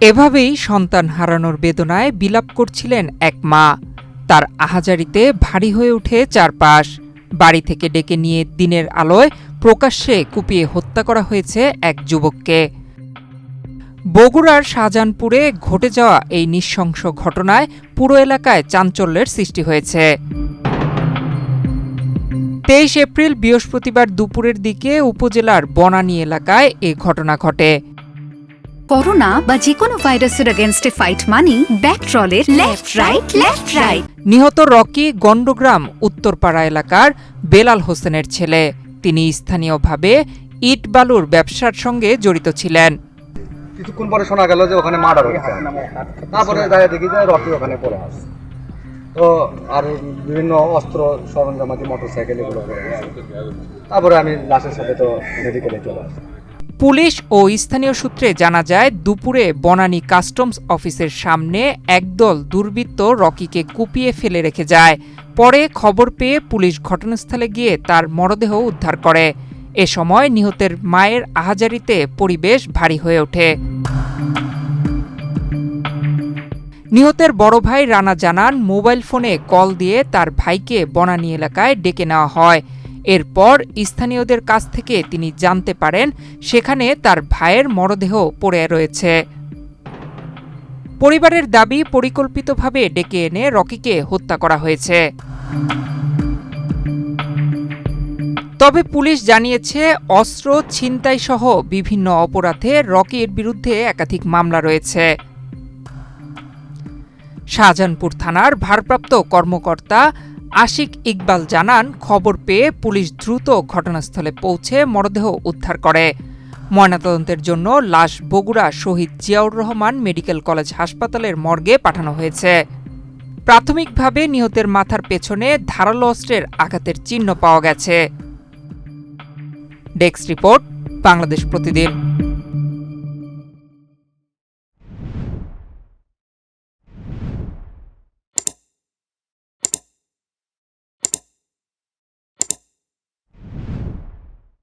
এভাবেই সন্তান হারানোর বেদনায় বিলাপ করছিলেন এক মা। তার আহাজারিতে ভারী হয়ে ওঠে চারপাশ। বাড়ি থেকে ডেকে নিয়ে দিনের আলোয় প্রকাশ্যে কুপিয়ে হত্যা করা হয়েছে এক যুবককে। বগুড়ার শাহজাহানপুরে ঘটে যাওয়া এই নৃশংস ঘটনায় পুরো এলাকায় চাঞ্চল্যের সৃষ্টি হয়েছে। 23 এপ্রিল বৃহস্পতিবার দুপুরের দিকে উপজেলার বনানী এলাকায় এ ঘটনা ঘটে। করোনা বা যে কোনো ভাইরাসের এগেইনস্টে ফাইট মানি ব্যাকট্রলের লেফট রাইট। নিহত রকি গন্ডগ্রাম উত্তরপাড়া এলাকার বেলাল হোসেনের ছেলে। তিনি স্থানীয়ভাবে ইট বালুর ব্যবসার সঙ্গে জড়িত ছিলেন। কিছুক্ষণ পরে শোনা গেল যে ওখানে মার্ডার হয়েছে। তারপরে দেখি যে রকি ওখানে পড়ে আছে, তো আর বিভিন্ন অস্ত্র সরঞ্জাম আছে, মোটরসাইকেল এগুলো পড়ে আছে। তারপরে আমি লাশের সাথে তো মেডিকেলে চলে আসি। পুলিশ ও স্থানীয় সূত্রে জানা যায়, দুপুরে বনানী কাস্টমস অফিসের সামনে একদল দুর্বৃত্ত রকিকে কুপিয়ে ফেলে রেখে যায়। পরে খবর পেয়ে পুলিশ ঘটনাস্থলে গিয়ে তার মরদেহ উদ্ধার করে। এ সময় নিহতের মায়ের আহাজারিতে পরিবেশ ভারী হয়ে ওঠে। নিহতের বড় ভাই রানা জানান, মোবাইল ফোনে কল দিয়ে তার ভাইকে বনানী এলাকায় ডেকে নেওয়া হয়। এরপর স্থানীয়দের কাছ থেকে তিনি জানতে পারেন সেখানে তার ভাইয়ের মরদেহ পড়ে রয়েছে। পরিবারের দাবি, পরিকল্পিতভাবে ডেকে এনে রকিকে হত্যা করা হয়েছে। তবে পুলিশ জানিয়েছে, অস্ত্র ছিনতাই সহ বিভিন্ন অপরাধে রকির বিরুদ্ধে একাধিক মামলা রয়েছে। শাহজাহানপুর থানার ভারপ্রাপ্ত কর্মকর্তা আশিক ইকবাল জানান, খবর পেয়ে পুলিশ দ্রুত ঘটনাস্থলে পৌঁছে মরদেহ উদ্ধার করে। ময়নাতদন্তের জন্য লাশ বগুড়া শহীদ জিয়াউর রহমান মেডিকেল কলেজ হাসপাতালের মর্গে পাঠানো হয়েছে। প্রাথমিকভাবে নিহতের মাথার পেছনে ধারালো অস্ত্রের আঘাতের চিহ্ন পাওয়া গেছে। ডেস্ক রিপোর্ট, বাংলাদেশ প্রতিদিন।